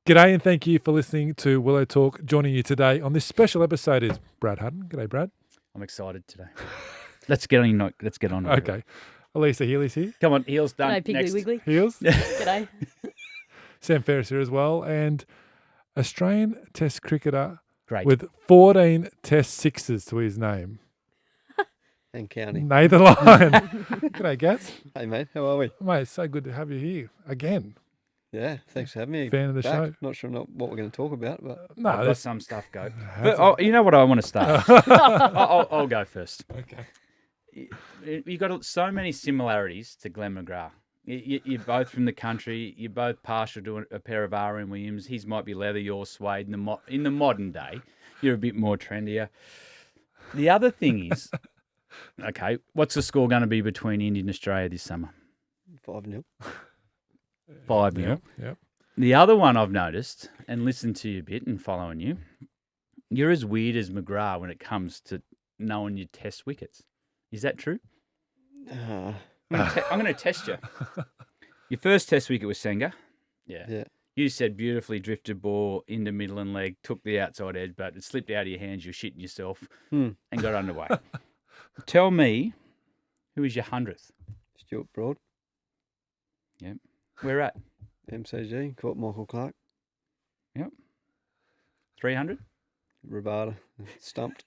G'day and thank you for listening to Willow Talk. Joining you today on this special episode is Brad Haddin. G'day, Brad. I'm excited today. Let's get on. Let's get on. Okay. Alyssa Healy's here. Come on, Heels done. G'day, Piggly Next. Wiggly. Heels. G'day. Sam Ferris here as well. And Australian Test cricketer Great. with 14 Test sixes to his name. And counting. Nathan Lyon. G'day, Gaz. Hey, mate, how are we? Mate, it's so good to have you here again. Yeah, thanks for having me. Fan of the back. show. Not sure what we're going to talk about, but No, I've got that's some stuff go. How's But, you know what I want to start? I'll go first. okay. You've got so many similarities to Glenn McGrath. You're both from the country. You're both partial to a pair of R.M. Williams. His might be leather, yours suede. In the modern day, you're a bit more trendier. The other thing is, okay, what's the score going to be between India and Australia this summer? 5-0. 5-0. Yep. The other one I've noticed, and listened to you a bit and following you, you're as weird as McGrath when it comes to knowing your test wickets. Is that true? I'm going to test you. Your first test wicket was Senga. Yeah. You said beautifully drifted ball into middle and leg, took the outside edge, but it slipped out of your hands. You're shitting yourself and got underway. Tell me, who is your 100th? Stuart Broad, Yep. Where at? MCG, caught Michael Clark, 300? Rabada, stumped.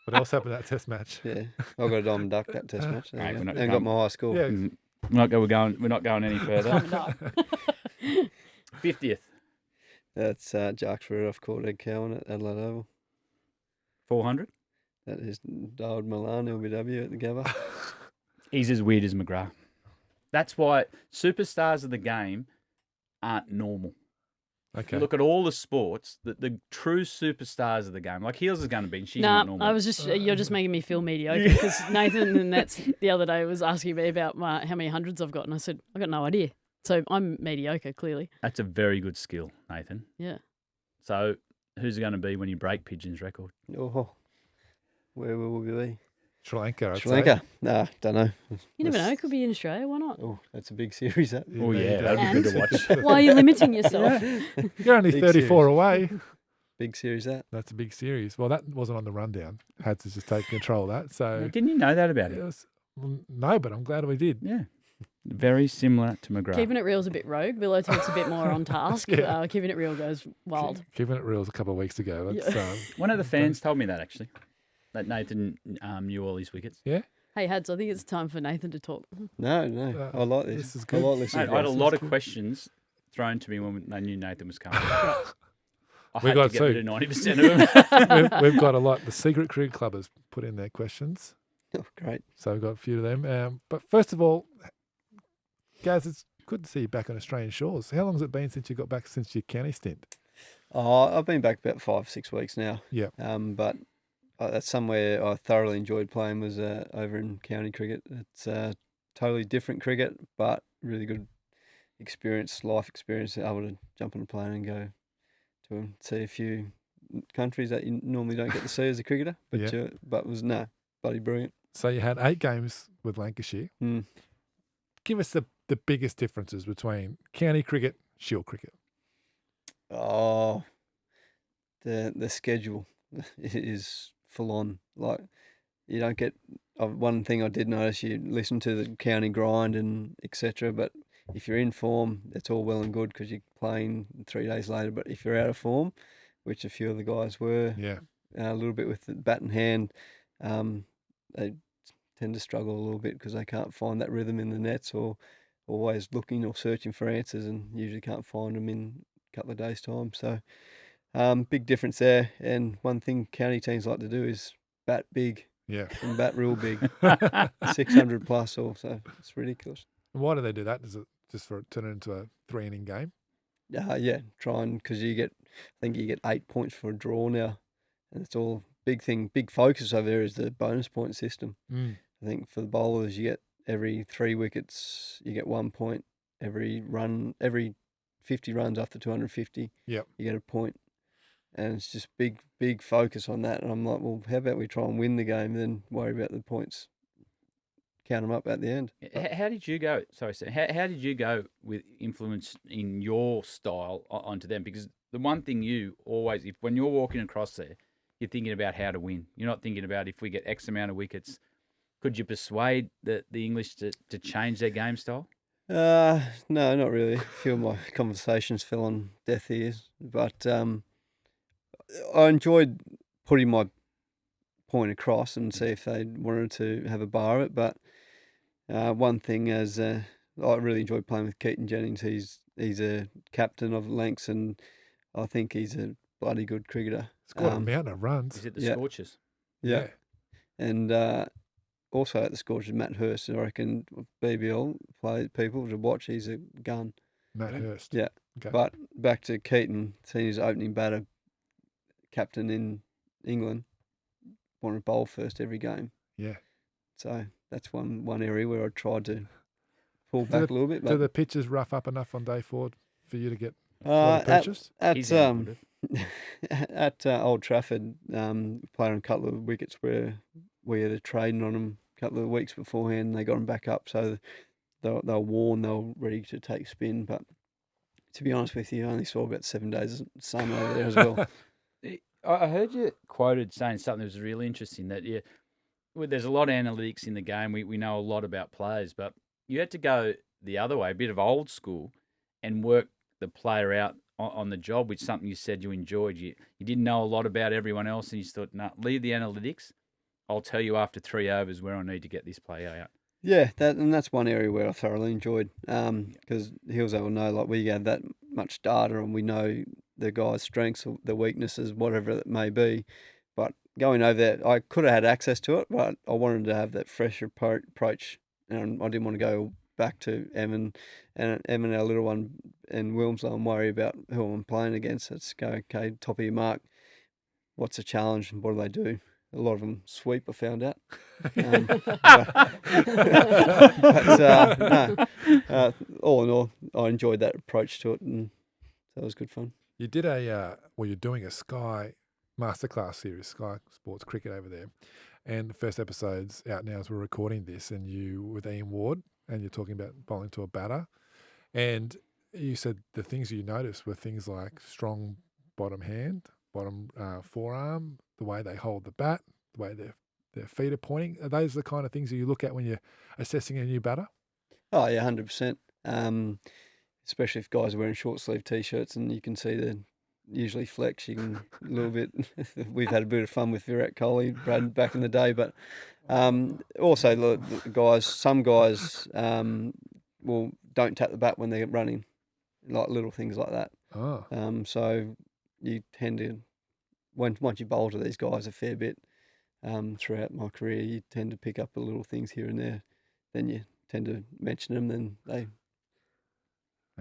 What else happened at that test match? Yeah, I got a diamond duck that test match. Right, we're not And got my high score. Yeah. We're not going any further. 50th. That's Jarksford off caught Ed Cowan at Adelaide Oval. 400? That is David Milan, LBW at the Gabba. He's as weird as McGrath. That's why superstars of the game aren't normal. Okay. You look at all the sports, the true superstars of the game, like Heels is going to be, and she's not normal. You're just making me feel mediocre because Nathan and that's the other day was asking me about how many hundreds I've got, and I said I got no idea. So I'm mediocre, clearly. That's a very good skill, Nathan. Yeah. So who's it going to be when you break Pigeon's record? Oh, where will we be? Sri Lanka. I'd Sri Lanka? Nah, don't know. You never know. It could be in Australia. Why not? Oh, that's a big series, that. say. Oh, yeah, that'd be good to watch. Why are you limiting yourself? You're only Big 34 series. away. Big series, that. That's a big series. Well, that wasn't on the rundown. Had to just take control of that. So Didn't you know that about it it? was, no, but I'm glad we did. Yeah. Very similar to McGrath. Keeping it real is a bit rogue. Willow Talk's a bit more on task. Yeah. Keeping it real goes wild. Keeping it real was a couple of weeks ago. That's, One of the fans told me that, actually, that Nathan knew all his wickets. yeah. Hey, Hads, I think it's time for Nathan to talk. No, I like this. This is I good. like listening. Mate, I had a to lot this. of questions thrown to me when they knew Nathan was coming. I We had got to get rid two. of 90% of them. we've got a lot. The Secret Cricket Club has put in their questions. Oh, great. So we've got a few of them. But first of all, Gaz, it's good to see you back on Australian shores. How long has it been since you got back since your county stint? Oh, I've been back about 5-6 weeks now. Yeah. But that's somewhere I thoroughly enjoyed playing was over in county cricket. It's totally different cricket, but really good experience, life experience, able to jump on a plane and go to and see a few countries that you normally don't get to see as a cricketer. But Yeah. but it was bloody brilliant. So you had 8 games with Lancashire. Mm. Give us the biggest differences between county cricket, shield cricket. Oh, the schedule is full on. Like you don't get. One thing I did notice, you listen to the county grind and etc. But if you're in form, it's all well and good because you're playing 3 days later. But if you're out of form, which a few of the guys were, Yeah. a little bit with the bat in hand, they tend to struggle a little bit because they can't find that rhythm in the nets or always looking or searching for answers and usually can't find them in a couple of days' time. So big difference there. And one thing county teams like to do is bat big Yeah. and bat real big, 600 plus also. It's ridiculous. Why do they do that? Is it just for turn it into a 3-inning game? Yeah, trying because I think you get 8 points for a draw now. And it's all big focus over there is the bonus point system. Mm. I think for the bowlers, you get every 3 wickets, you get 1 point. Every 50 runs after 250, Yep. you get a point. And it's just big focus on that. And I'm like, well, how about we try and win the game, then worry about the points count them up at the end. How did you go? Sorry, Sam. How did you go with influence in your style onto them? Because the one thing you always, when you're walking across there, you're thinking about how to win. You're not thinking about if we get X amount of wickets. Could you persuade the English to change their game style? No, not really. A few of my conversations fell on deaf ears, but I enjoyed putting my point across and see if they wanted to have a bar of it. But one thing as I really enjoyed playing with Keaton Jennings. He's a captain of Lancs, and I think he's a bloody good cricketer. Scored a mountain of runs. Is it the Yeah. Scorchers? Yeah. And also at the Scorchers, Matt Hurst, I reckon BBL play people to watch. He's a gun. Matt Hurst. Yeah. Okay. But back to Keaton, seeing his opening batter, captain in England, wanted to bowl first every game. Yeah. So that's one area where I tried to pull back a little bit. Do But the pitches rough up enough on day 4 for you to get a lot of purchase? He's good. At Old Trafford, playing on a couple of wickets where we had a trading on them a couple of weeks beforehand. They got them back up, so they were worn. They were ready to take spin. But to be honest with you, I only saw about 7 days of sun over there as well. I heard you quoted saying something that was really interesting, that there's a lot of analytics in the game. We know a lot about players, but you had to go the other way, a bit of old school, and work the player out on the job, which is something you said you enjoyed. You didn't know a lot about everyone else, and you just thought, no, leave the analytics. I'll tell you after 3 overs where I need to get this player out. Yeah, that's one area where I thoroughly enjoyed, because he was able to know, like, we have that much data and we know the guy's strengths, or the weaknesses, whatever it may be. But going over there, I could have had access to it, but I wanted to have that fresh approach, and I didn't want to go back to Evan, our little one, and Wilmslow, and worry about who I'm playing against. Let's go, okay, top of your mark. What's the challenge and what do they do? A lot of them sweep, I found out. All in all, I enjoyed that approach to it, and that was good fun. You did you're doing a Sky Masterclass series, Sky Sports Cricket over there. And the first episode's out now as we're recording this, and you with Ian Ward, and you're talking about bowling to a batter. And you said the things you noticed were things like strong bottom hand, bottom forearm, the way they hold the bat, the way their feet are pointing. Are those the kind of things that you look at when you're assessing a new batter? Oh, yeah, 100%. Especially if guys are wearing short sleeve T-shirts and you can see the usually flex, you can a little bit. We've had a bit of fun with Virat Kohli, Brad, back in the day, but also the guys. Some guys don't tap the bat when they're running, like little things like that. Oh. So you tend to, once you bowl to these guys a fair bit throughout my career, you tend to pick up the little things here and there. Then you tend to mention them, then they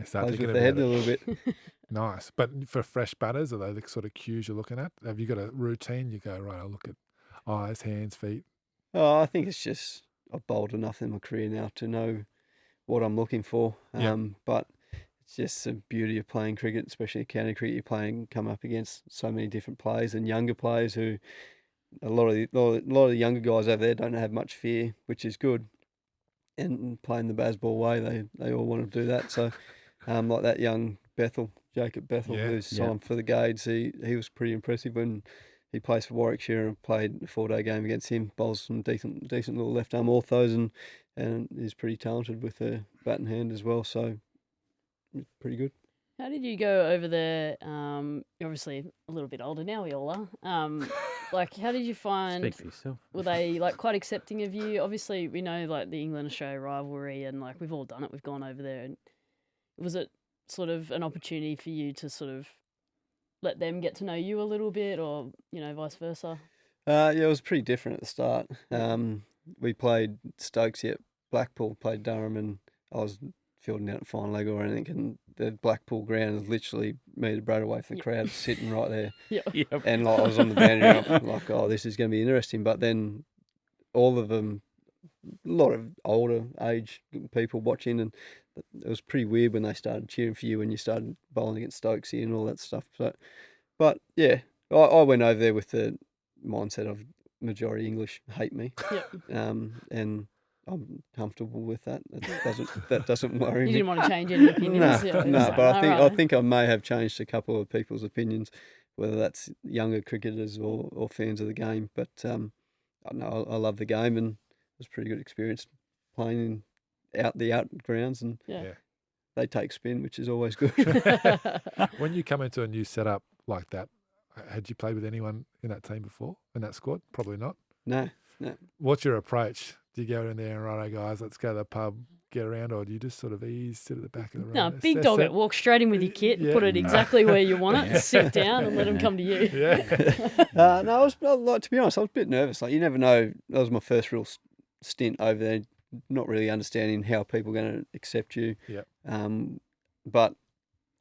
start plays thinking with their head about a it. little bit. Nice. But for fresh batters, are they the sort of cues you're looking at? Have you got a routine? You go, right, I'll look at eyes, hands, feet. Oh, I think it's just I've bowled enough in my career now to know what I'm looking for. But it's just the beauty of playing cricket, especially county cricket. You come up against so many different players and younger players who a lot of the younger guys over there don't have much fear, which is good. And playing the Bazball way, they all want to do that. So, like that young Jacob Bethel, who's signed for the Gades, he was pretty impressive when he plays for Warwickshire, and played a 4-day game against him. Bowls some decent little left arm orthos, and is pretty talented with a bat in hand as well. So, pretty good. How did you go over there? You're obviously a little bit older now, we all are. Like, how did you find? Speak for yourself. Were they like quite accepting of you? Obviously, we know like the England-Australia rivalry, and like we've all done it. We've gone over there, and was it sort of an opportunity for you to sort of let them get to know you a little bit, or vice versa? Yeah, it was pretty different at the start. We played Stokesy at Blackpool, played Durham, and I was fielding out at fine leg or anything, and the Blackpool ground is literally metre bread away from the crowd, sitting right there. Yep. And like I was on the boundary, and I'm like, oh, this is going to be interesting. But then all of them, a lot of older age people watching, and it was pretty weird when they started cheering for you when you started bowling against Stokesy and all that stuff. So, but yeah, I went over there with the mindset of majority English hate me. Yep. And I'm comfortable with that. That doesn't worry You me. didn't want to change any opinions. No, but I think I may have changed a couple of people's opinions, whether that's younger cricketers or fans of the game. But no, I love the game, and it was a pretty good experience playing out grounds, and Yeah. they take spin, which is always good. When you come into a new setup like that, had you played with anyone in that team before, in that squad? Probably not. No. What's your approach? Do you go in there and, righto, guys, let's go to the pub, get around, or do you just sort of sit at the back of the room? No, big dog it. Walk straight in with your kit, put it exactly where you want it, sit down and let them come to you. Yeah. No, to be honest, I was a bit nervous. Like, you never know. That was my first real stint over there, not really understanding how people are going to accept you. Yep. But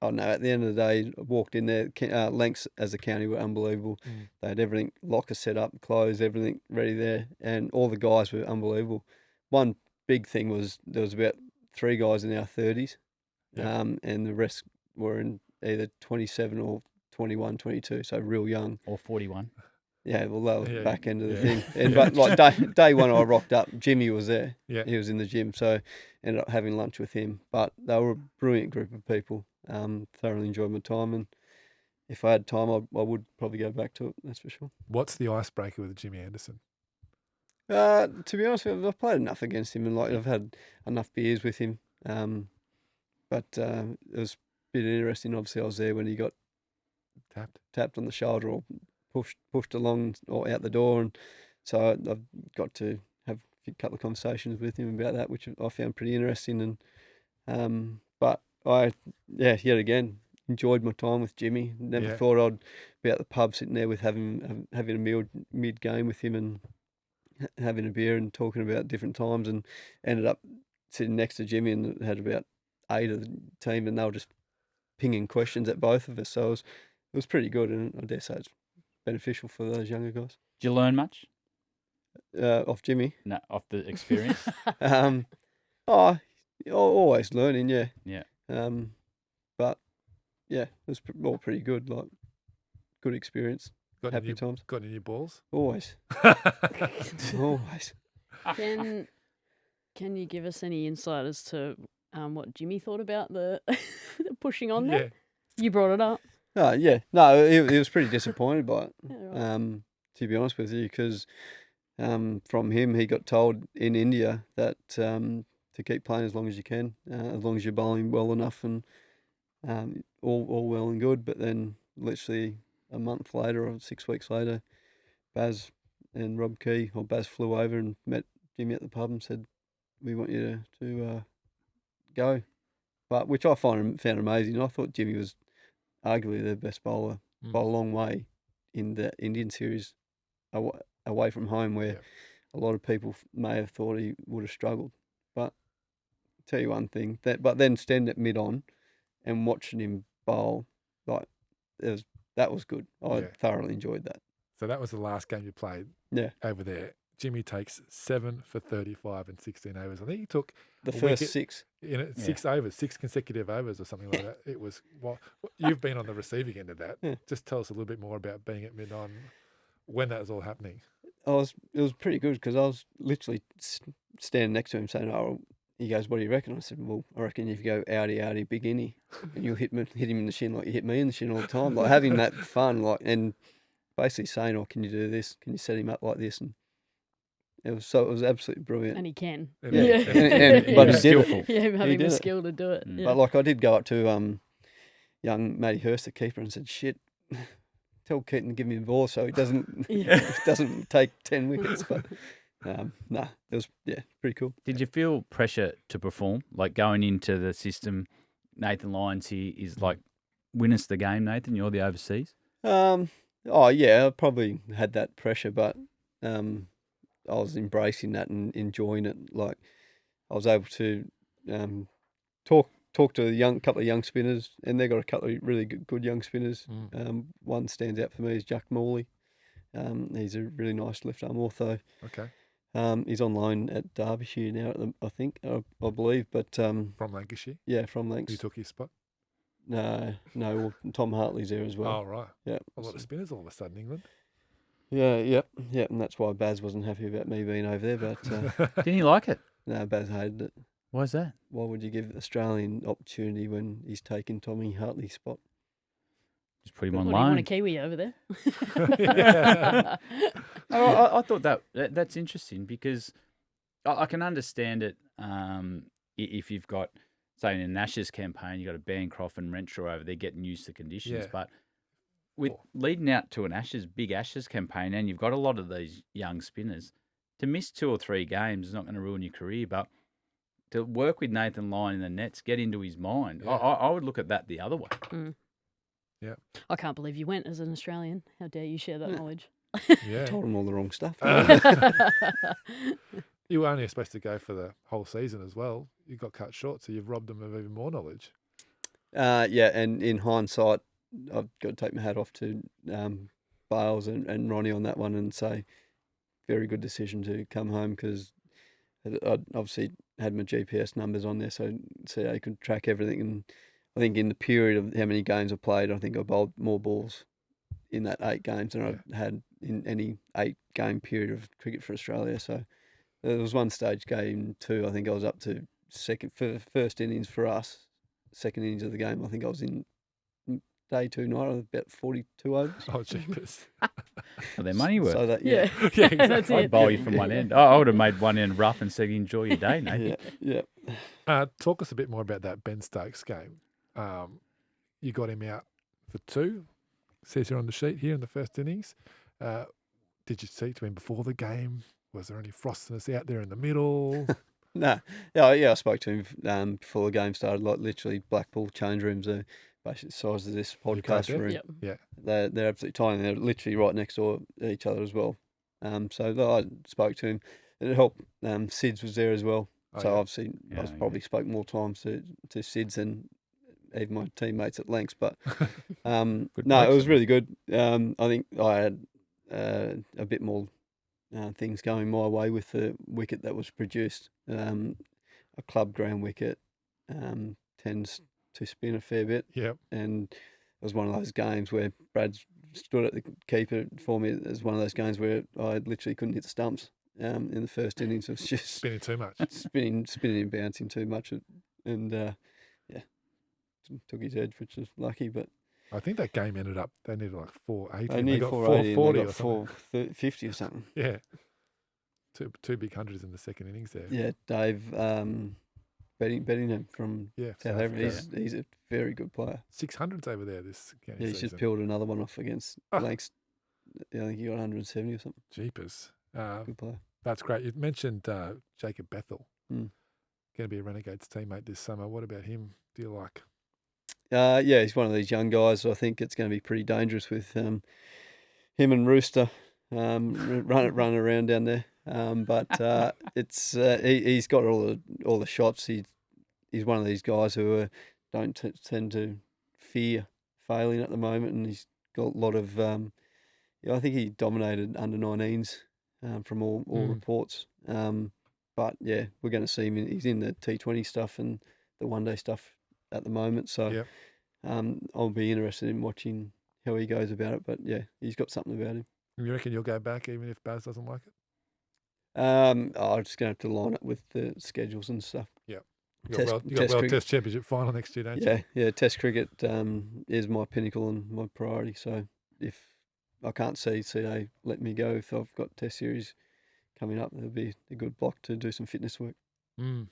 I don't know, at the end of the day, I walked in there. Lancs as a county were unbelievable. They had everything, locker set up, clothes, everything ready there, and all the guys were unbelievable. One big thing was there was about 3 guys in our 30s, and the rest were in either 27 or 21, 22, so real young. Or 41. Yeah, well, that was back end of the thing. And but like day one, I rocked up. Jimmy was there. Yeah. He was in the gym, so ended up having lunch with him. But they were a brilliant group of people. Thoroughly enjoyed my time, and if I had time, I would probably go back to it. That's for sure. What's the icebreaker with Jimmy Anderson? To be honest with you, I've played enough against him, and I've had enough beers with him. But it was a bit interesting. Obviously, I was there when he got tapped on the shoulder or pushed along or out the door, and so I've got to have a couple of conversations with him about that, which I found pretty interesting. And but I yet again enjoyed my time with Jimmy. Never thought I'd be at the pub sitting there with having a meal mid game with him and having a beer and talking about different times, and ended up sitting next to Jimmy and had about 8 of the team, and they were just pinging questions at both of us. So it was pretty good, and I dare say it's beneficial for those younger guys. Did you learn much? Off Jimmy? No, off the experience. Always learning, yeah. Yeah. But yeah, it was all pretty good. Like, good experience. Happy times. Got any new balls? Always. Always. Can you give us any insight as to what Jimmy thought about the pushing on there? You brought it up. Yeah. No, he was pretty disappointed by it. Yeah, right. To be honest with you, because from him, he got told in India that to keep playing as long as you can, as long as you're bowling well enough, and all well and good. But then, literally a month later or 6 weeks later, Baz and Rob Key, or Baz flew over and met Jimmy at the pub and said, "We want you to go," but which I found amazing. I thought Jimmy was arguably the best bowler by a long way in the Indian series away from home, where a lot of people may have thought he would have struggled. But I'll tell you one thing, but then standing at mid-on and watching him bowl, like, that was good. I thoroughly enjoyed that. So that was the last game you played over there. Jimmy takes 7 for 35 in 16 overs. I think he took the first 6. 6 overs, 6 consecutive overs or something like that. It was, you've been on the receiving end of that. Yeah. Just tell us a little bit more about being at mid-on when that was all happening. It was pretty good, because I was literally standing next to him saying, he goes, "What do you reckon?" I said, "Well, I reckon if you go outie, big innie, and you'll hit him in the shin like you hit me in the shin all the time." Like, having that fun, like, and basically saying, "Can you do this? Can you set him up like this?" And it was absolutely brilliant. And he can. But he did skillful. Yeah, having the skill to do it. Mm. Yeah. But like, I did go up to young Matty Hurst, the keeper, and said, "Shit, tell Keaton to give me the ball so he doesn't doesn't take 10 wickets." But it was pretty cool. Did you feel pressure to perform, like going into the system? Nathan Lyon here is like, win us the game, Nathan. You're the overseas. I probably had that pressure, but I was embracing that and enjoying it. Like, I was able to talk to a couple of young spinners, and they've got a couple of really good young spinners. One stands out for me is Jack Morley. He's a really nice left arm ortho. Okay. He's on loan at Derbyshire now, I believe. But from Lancashire? Yeah, from Lancs. Who took his spot? No, Tom Hartley's there as well. Oh, right. Yeah. A lot of spinners all of a sudden, England. Yeah, and that's why Baz wasn't happy about me being over there. But Didn't he like it? No, Baz hated it. Why is that? Why would you give Australian opportunity when he's taken Tommy Hartley's spot? Just put him on What, do you want a loan. Kiwi over there? Yeah. I thought that's interesting because I can understand it if you've got, say, in an Ashes campaign, you've got a Bancroft and Renshaw over there getting used to conditions. Yeah. But with leading out to an big Ashes campaign, and you've got a lot of these young spinners, to miss 2 or 3 games is not going to ruin your career, but to work with Nathan Lyon in the nets, get into his mind, Yeah. I would look at that the other way. Yeah. I can't believe you went as an Australian. How dare you share that knowledge? Yeah. Told him all the wrong stuff. You were only supposed to go for the whole season as well. You got cut short, so you've robbed them of even more knowledge. Yeah, and in hindsight, I've got to take my hat off to Bales and Ronnie on that one and say, very good decision to come home because I obviously had my GPS numbers on there, so I could track everything. And I think in the period of how many games I played, I think I bowled more balls in that 8 games than I've had in any 8-game period of cricket for Australia. So there was one stage game 2, I think I was up to first innings for us, second innings of the game, I think I was in day 2 night, I was about 42 overs. Oh, jeepers. Well, they're money worth. So that, Yeah, exactly. That's I'd it. bowl you from one end. I would have made one end rough and said, enjoy your day, Nathan. yeah. Talk us a bit more about that Ben Stokes game. You got him out for 2. Says here on the sheet here in the first innings. Did you speak to him before the game? Was there any frostiness out there in the middle? No, yeah, I spoke to him before the game started. Like literally, Blackpool change rooms are basically the size of this played podcast there? room. Yep. Yeah. They're absolutely tiny. They're literally right next door to each other as well. So I spoke to him. It helped. Sids was there as well. Oh, So yeah. obviously, Yeah, I probably spoke more times to Sids than even my teammates at Lancs. But no, it blokes, was really good. I think I had a bit more things going my way with the wicket that was produced. A club ground wicket tends to spin a fair bit, Yep. and it was one of those games where Brad stood at the keeper for me. It was one of those games where I literally couldn't hit the stumps in the first innings. It was just Spinning too much. spinning and bouncing too much, and yeah, took his edge, which was lucky. But I think that game ended up, they needed like 480. they and needed got 480 440 and or they something. got 450 or something. Yeah. Two big hundreds in the second innings there. Yeah, Dave Bettingham from Yeah. South Africa. He's a very good player. 600s over there this county Yeah, he's season. just peeled another one off against Ah. Lancs. Yeah, I think he got 170 or something. Jeepers. Good player. That's great. You mentioned Jacob Bethel. Mm. Going to be a Renegades teammate this summer. What about him? Do you like? Yeah, he's one of these young guys. I think it's going to be pretty dangerous with him and Rooster running around down there. But it's he's got all the shots. He's one of these guys who don't tend to fear failing at the moment, and he's got a lot of. I think he dominated under 19s from all reports. But yeah, we're going to see him. He's in the T20 stuff and the one-day stuff at the moment. So Yep. I'll be interested in watching how he goes about it. But yeah, he's got something about him. You reckon you'll go back even if Baz doesn't like it? I'm just going to have to line up with the schedules and stuff. You Test- got test World cricket. Test Championship final next year, don't you? Yeah. Test cricket is my pinnacle and my priority. So if I can't see CA let me go, if I've got Test series coming up, it'll be a good block to do some fitness work. Mm.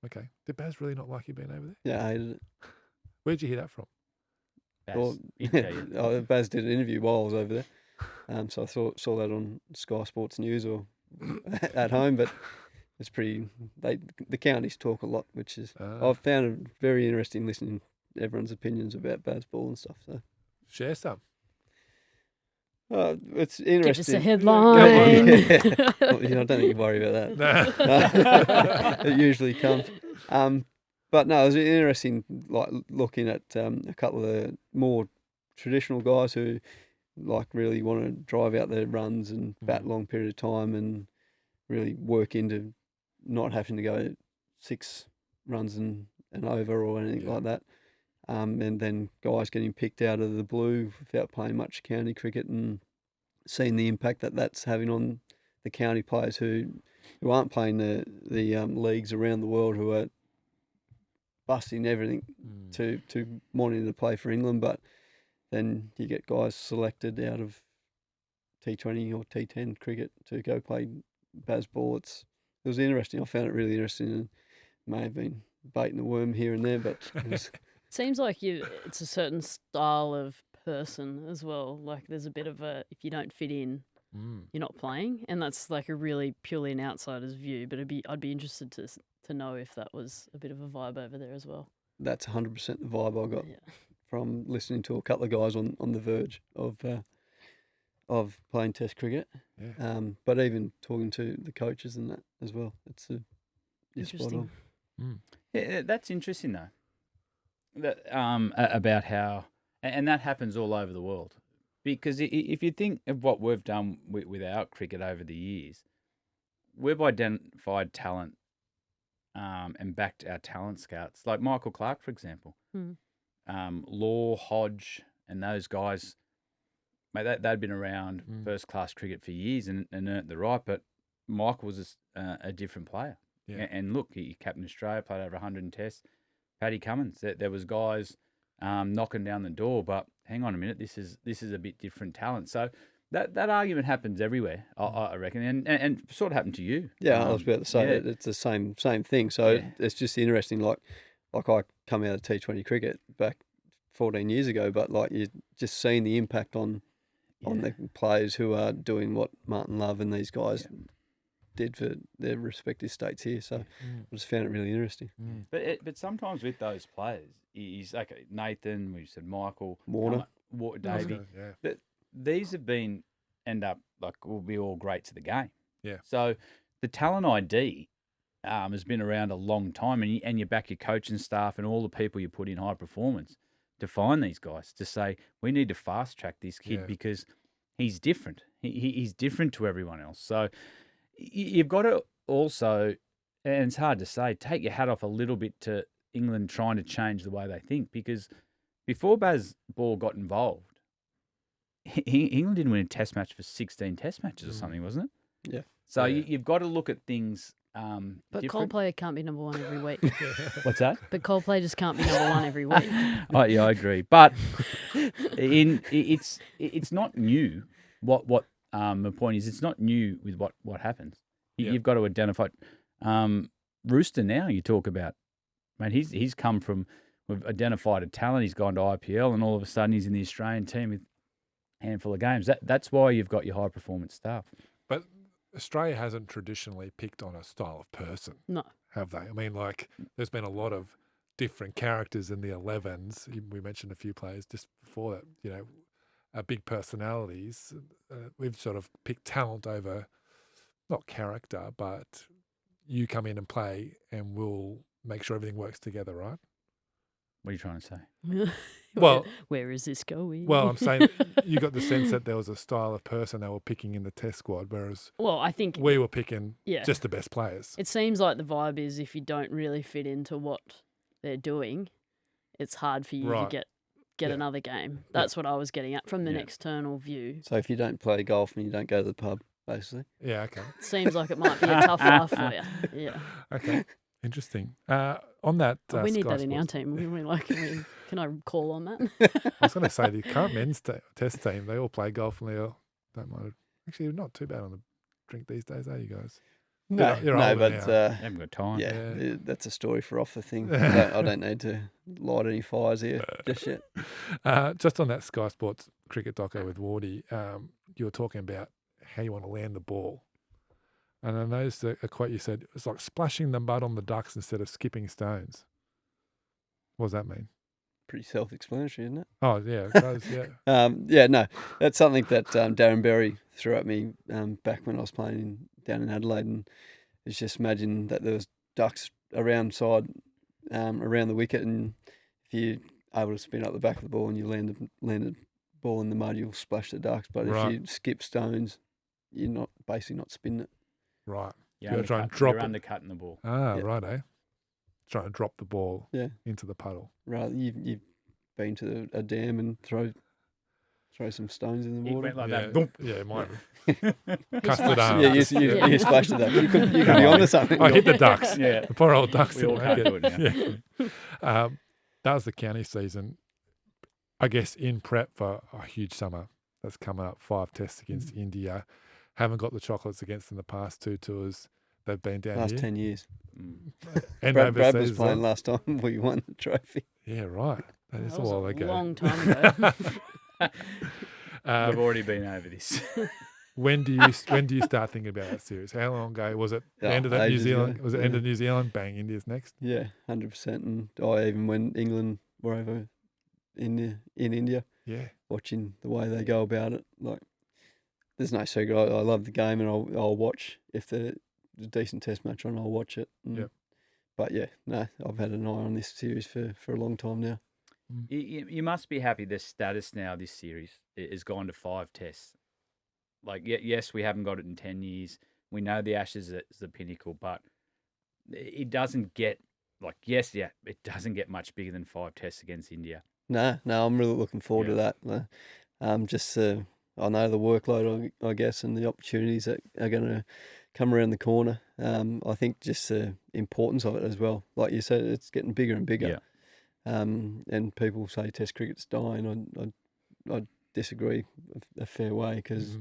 Okay. Did Baz really not like you being over there? Yeah, I hated it. Where'd you hear that from? Baz, Well, he'd tell you. Baz did an interview while I was over there. So I saw that on Sky Sports News or at home, but it's pretty. The counties talk a lot, which is I've found it very interesting listening to everyone's opinions about Bazball and stuff. So Share some. it's Give us interesting. a headline. Yeah. Well, I don't think you worry about that. It usually comes. But no, it was interesting, like looking at a couple of the more traditional guys who like really want to drive out their runs and bat long period of time and really work into not having to go 6 runs and over or anything like that. And then guys getting picked out of the blue without playing much county cricket and seeing the impact that that's having on the county players who aren't playing the leagues around the world, who are busting everything to wanting to play for England, but then you get guys selected out of T20 or T10 cricket to go play Bazball. It was interesting. I found it really interesting, and may have been baiting the worm here and there, but it was, Seems like it's a certain style of person as well. Like there's a bit of a, if you don't fit in, you're not playing, and that's like a really purely an outsider's view. But I'd be interested to know if that was a bit of a vibe over there as well. that's 100% the vibe I got from listening to a couple of guys on the verge of playing Test cricket. Yeah. But even talking to the coaches and that as well, you're spot Interesting. on. Yeah, that's interesting though. That about how, and that happens all over the world. Because if you think of what we've done with our cricket over the years, we've identified talent and backed our talent scouts, like Michael Clark, for example. Law, Hodge, and those guys, mate, they'd been around first-class cricket for years and earned the right, but Michael was a different player. Yeah. And look, he captained Australia, played over 100 tests. Paddy Cummins, there was guys knocking down the door, but hang on a minute, this is a bit different talent. So that argument happens everywhere, I reckon, and sort of happened to you. Yeah, I was about to say it's the same thing. So it's just interesting. Like I come out of T20 cricket back 14 years ago, but like you're just seeing the impact on the players who are doing what Martin Love and these guys did for their respective states here. So I just found it really interesting. But sometimes with those players, he's like Nathan, we said Michael, Warner, Davey. But these will be all great to the game. Yeah. So the talent ID has been around a long time, and you back your coaching staff and all the people you put in high performance to find these guys to say we need to fast track this kid because he's different. He's different to everyone else. So you've got to also, and it's hard to say, take your hat off a little bit to England trying to change the way they think, because before Bazball got involved, England didn't win a test match for 16 test matches or something, wasn't it? Yeah. So you've got to look at things But different. Coldplay can't be number one every week. What's that? But Coldplay just can't be number one every week. Oh, yeah, I agree. But it's not new. What the point is, it's not new with what happens. You've got to identify. Rooster now you talk about, mate. He's come from. We've identified a talent. He's gone to IPL, and all of a sudden he's in the Australian team with a handful of games. That's why you've got your high performance staff. But Australia hasn't traditionally picked on a style of person. No. Have they? I mean, like, there's been a lot of different characters in the 11s. We mentioned a few players just before that, big personalities. We've sort of picked talent over, not character, but you come in and play and we'll make sure everything works together, right? What are you trying to say? Well, where is this going? Well, I'm saying you got the sense that there was a style of person they were picking in the test squad, whereas I think we were picking Yeah. just the best players. It seems like the vibe is if you don't really fit into what they're doing, it's hard for you to Right. get Yeah. another game. That's what I was getting at from an external view. So if you don't play golf and you don't go to the pub, basically. Yeah, okay. It seems like it might be a tough life for you. Yeah. Okay. Interesting. On that, We need Sky that in our Sports- team. Can I call on that? I was going to say the current men's test team, they all play golf and they all don't mind. Actually, you're not too bad on the drink these days, are you guys? No, You're older but now. I haven't got time. yeah, that's a story for off the thing. I don't need to light any fires here just yet. Just on that Sky Sports cricket doco with Wardy, you were talking about how you want to land the ball. And I noticed a quote you said, it's like splashing the mud on the ducks instead of skipping stones. What does that mean? Pretty self-explanatory, isn't it? Oh, yeah, it does, yeah. No, that's something that Darren Berry threw at me back when I was playing down in Adelaide, and it's just imagine that there was ducks around the wicket, and if you're able to spin up the back of the ball and you land the ball in the mud, you'll splash the ducks. But Right. if you skip stones, you're basically not spinning it. Right. You're Gotta try and undercut- drop you're it. undercutting the ball. Ah, Yeah. right, eh? Trying to drop the ball Yeah. into the puddle. Rather, you've been to a dam and throw throw some stones in the It water. went like yeah, that. Boom. yeah, mine. He Custard splashed arm. it. Yeah, just- you splashed it up. You could be onto something. I hit the ducks. Yeah. The poor old ducks. We all didn't can't make do it now. Yeah. That was the county season. I guess in prep for a huge summer that's coming up, 5 tests against India. Haven't got the chocolates against them the past 2 tours. They've been down Last here. 10 years. And Brad was overseas as well. playing last time we won the trophy. Yeah, right. That is That a was while ago. long time ago. We've already been over this. When do you start thinking about that series? How long ago was it? The end of that New ages Zealand? ago. Was it end of New Zealand? Bang, India's next. Yeah, 100%. And even when England were over in India, Yeah, watching the way they go about it, like there's no secret. I love the game, and I'll watch if there's a decent test match on. I'll watch it. Yep. But yeah, no, I've had an eye on this series for a long time now. You must be happy the status now, this series, has gone to 5 tests. Like, yes, we haven't got it in 10 years. We know the Ashes is the pinnacle, but it doesn't get, it doesn't get much bigger than 5 tests against India. No, I'm really looking forward to that. I know the workload, I guess, and the opportunities that are going to come around the corner. I think just the importance of it as well. Like you said, it's getting bigger and bigger. Yeah. And people say Test cricket's dying. I disagree a fair way, because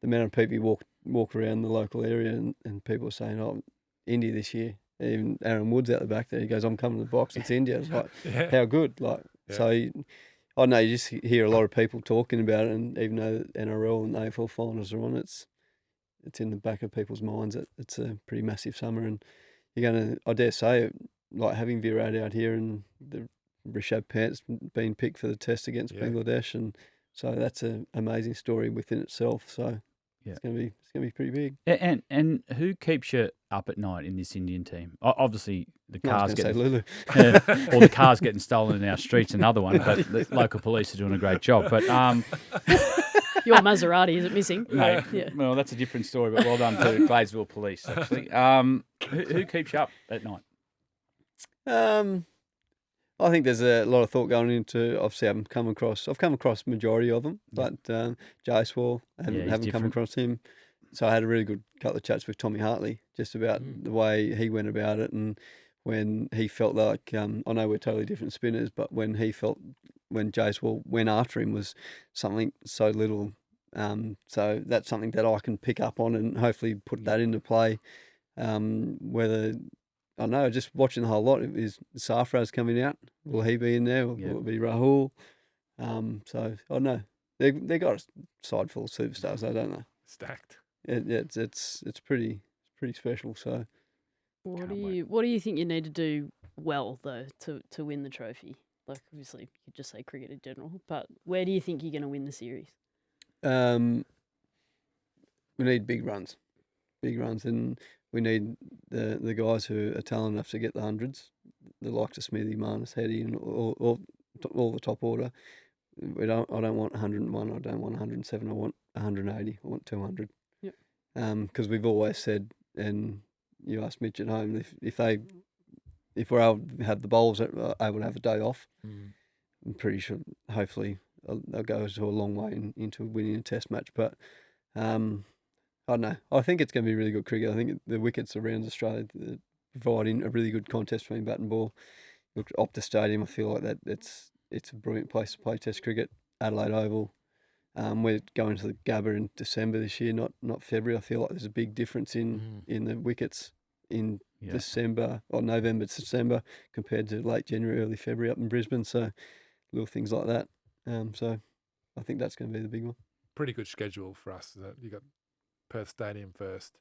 the amount of people you walk around the local area and people are saying, "Oh, India this year." Even Aaron Wood's out the back there. He goes, "I'm coming to the box. It's India." It's like, yeah. how good? Like, Yeah. so I know you just hear a lot of people talking about it, and even though the NRL and AFL finals are on, it's in the back of people's minds that it's a pretty massive summer, and you're gonna, I dare say, like having Virat out here and the Rishabh Pant's been picked for the test against Yeah. Bangladesh, and so that's an amazing story within itself. So Yeah. it's gonna be pretty big. And who keeps you up at night in this Indian team? Obviously, the I cars was going to getting say Lulu. or the cars getting stolen in our streets. Another one, but the local police are doing a great job. But Your Maserati, is it missing? mate, Yeah. well, that's a different story. But well done to Gladesville Police. Actually, who keeps you up at night? I think there's a lot of thought going into. Obviously, I've come across majority of them, but Jaiswal, Yeah, haven't he's come different. across him. So I had a really good couple of chats with Tommy Hartley just about the way he went about it, and when he felt like I know we're totally different spinners, but when Jaiswal went after him was something so little. So that's something that I can pick up on and hopefully put that into play. Whether I know, just watching the whole lot, is Safraz coming out? Will he be in there? Will it be Rahul? So I don't know. They got a side full of superstars, though, don't they? Stacked. It's pretty special. So What Can't do you think you need to do well though to win the trophy? Like obviously you could just say cricket in general, but where do you think you're going to win the series? we need big runs, and we need the guys who are talented enough to get the hundreds, the likes of Smithy, Marnus, Heady, and all the top order. I don't want 101. I don't want 107. I want 180. I want 200. Yep. Because we've always said, and you asked Mitch at home, if we're able to have the bowlers able to have a day off, I'm pretty sure, hopefully, they'll go to a long way into winning a test match. But I don't know. I think it's going to be really good cricket. I think the wickets around Australia providing a really good contest between bat and ball. Look at Optus Stadium. I feel like that it's a brilliant place to play test cricket. Adelaide Oval. We're going to the Gabba in December this year, not February. I feel like there's a big difference in the wickets in December or November to December compared to late January, early February up in Brisbane. So little things like that. So I think that's going to be the big one. Pretty good schedule for us. That you got Perth Stadium first,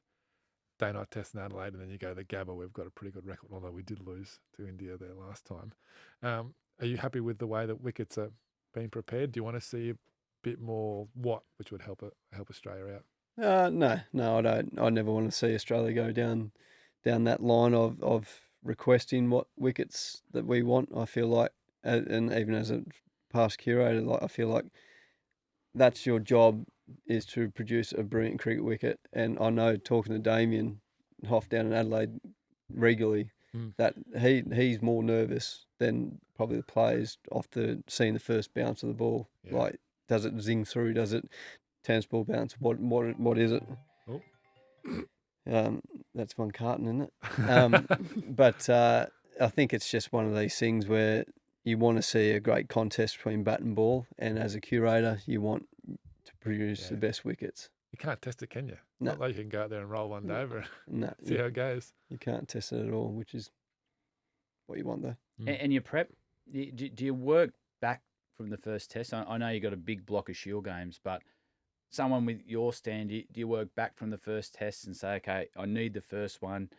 day-night test in Adelaide, and then you go to the Gabba. We've got a pretty good record, although we did lose to India there last time. Are you happy with the way that wickets are being prepared? Do you want to see a bit more which would help Australia out? No, I don't. I never want to see Australia go down that line of requesting what wickets that we want. I feel like, and even as a past curator, like I feel like that's your job, is to produce a brilliant cricket wicket. And I know, talking to Damien Hoff down in Adelaide regularly, that he's more nervous than probably the players after seeing the first bounce of the ball. Yeah. Like Does it zing through? Does it tennis ball bounce? What is it? Oh. That's one carton, isn't it? But I think it's just one of these things where you want to see a great contest between bat and ball, and as a curator, you want to produce the best wickets. You can't test it, can you? No. Not like you can go out there and roll one over and No, see how it goes. you can't test it at all, which is what you want though. And your prep, do you work back from the first test? I know you got a big block of Shield games, but someone with your stand, do you work back from the first test and say, okay, I need the first one,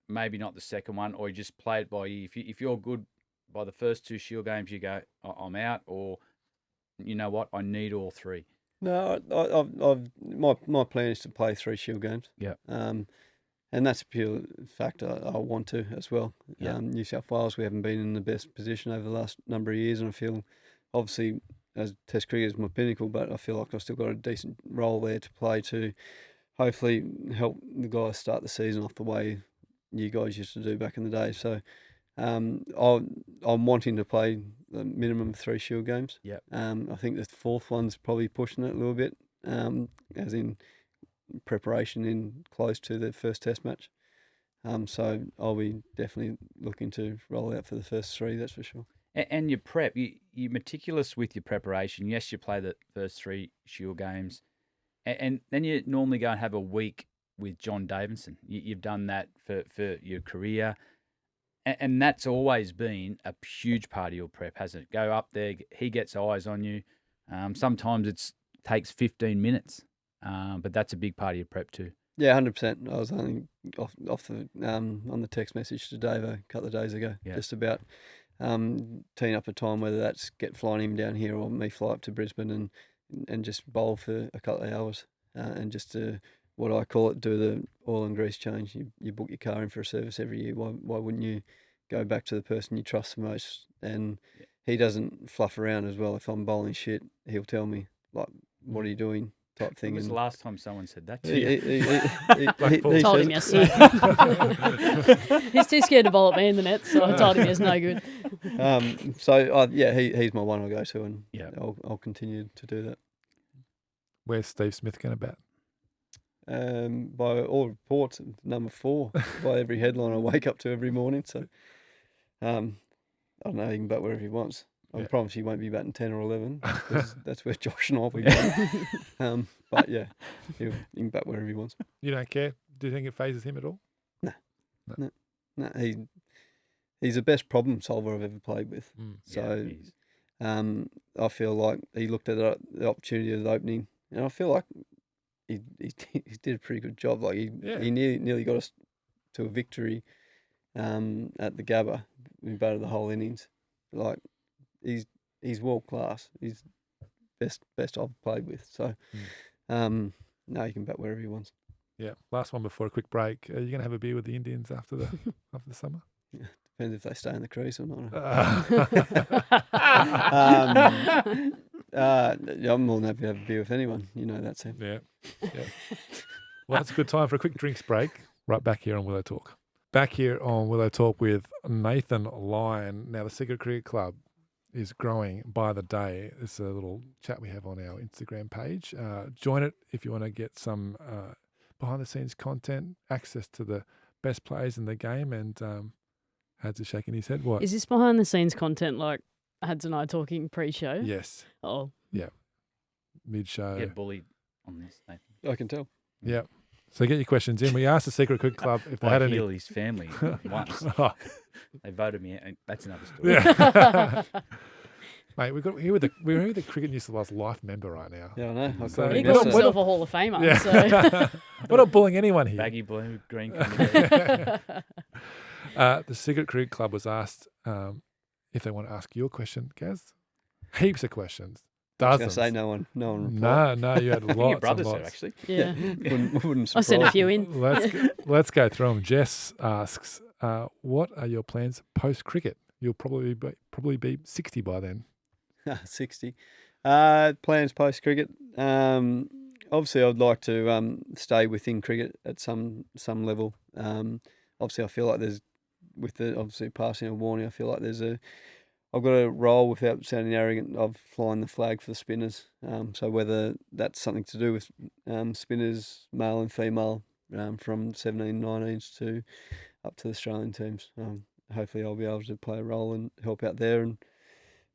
maybe not the second one, or you just play it by ear? If you're good by the first 2 Shield games, you go, I'm out, or you know what, I need all 3. No, my plan is to play 3 Shield games. Yeah. And that's a pure fact. I want to as well. Yeah. New South Wales, we haven't been in the best position over the last number of years, and I feel, obviously, as Test cricket is my pinnacle, but I feel like I've still got a decent role there to play to hopefully help the guys start the season off the way you guys used to do back in the day. So I'm wanting to play a minimum of 3 Shield games. Yep. I think the 4th one's probably pushing it a little bit, as in preparation in close to the first Test match. So I'll be definitely looking to roll out for the first 3, that's for sure. And your prep, you're meticulous with your preparation. Yes, you play the first 3 Shield games, and then you normally go and have a week with John Davidson. You've done that for your career, and that's always been a huge part of your prep, hasn't it? Go up there, he gets eyes on you. Sometimes it takes 15 minutes, but that's a big part of your prep too. Yeah, 100%. I was only off the on the text message to Dave a couple of days ago, just about teeing up a time, whether that's flying him down here or me fly up to Brisbane and just bowl for a couple of hours, and just to, what I call it, do the oil and grease change. You book your car in for a service every year. Why wouldn't you go back to the person you trust the most? And he doesn't fluff around as well. If I'm bowling shit, he'll tell me, like, what are you doing? Type thing. When was and the last time someone said that to you? he Told says him it. yesterday. He's too scared to bowl at me in the net, so I told him it's no good. He's my one I'll go to, and I'll continue to do that. Where's Steve Smith going to bat? By all reports, number 4 by every headline I wake up to every morning. So, I don't know, he can bat wherever he wants. I promise he won't be batting 10 or 11, because that's where Josh and I will be batting. But yeah, he can bat wherever he wants. You don't care? Do you think it phases him at all? No. He's the best problem solver I've ever played with. So, I feel like he looked at the opportunity of the opening, and I feel like he did a pretty good job. Like he nearly got us to a victory at the Gabba. We batted the whole innings. Like he's world class. He's best I've played with. So no, he can bat wherever he wants. Yeah. Last one before a quick break. Are you going to have a beer with the Indians after the summer? Yeah, depends if they stay in the crease or not. I'm more than happy to have a beer with anyone. You know that, Sam. Yeah. Well, it's a good time for a quick drinks break. Right back here on Willow Talk. Back here on Willow Talk with Nathan Lyon. Now, the Secret Cricket Club is growing by the day. It's a little chat we have on our Instagram page. Join it if you want to get some behind-the-scenes content, access to the best players in the game, and Hads is shaking his head. What? Is this behind-the-scenes content like Hads and I talking pre-show? Yes. Oh. Yeah. Mid-show. Get bullied on this, Nathan. I can tell. Yeah. So get your questions in. We asked the Secret Cricket Club if they had any. Healy's family once. They voted me out. That's another story. Yeah. Mate, we're with the Cricket New South Wales Life member right now. Yeah, I know. He calls himself a Hall of Famer. Yeah. So. We're not bullying anyone here. Baggy blue, green. The Secret Cricket Club was asked if they want to ask you a question, Gaz. Heaps of questions. Dozens. I was going to say no one replied. No, you had lots Your brothers and have lots. actually. Yeah. Wouldn't I sent a surprise few me. in. Let's go through them. Jess asks, what are your plans post-cricket? You'll probably be 60 by then. 60. Plans post-cricket. Obviously, I'd like to stay within cricket at some level. Obviously, I feel like there's, with the obviously passing of Warney, I feel like there's a I've got a role, without sounding arrogant, of flying the flag for the spinners. So whether that's something to do with spinners, male and female, from 17, 19s to up to the Australian teams. Hopefully I'll be able to play a role and help out there.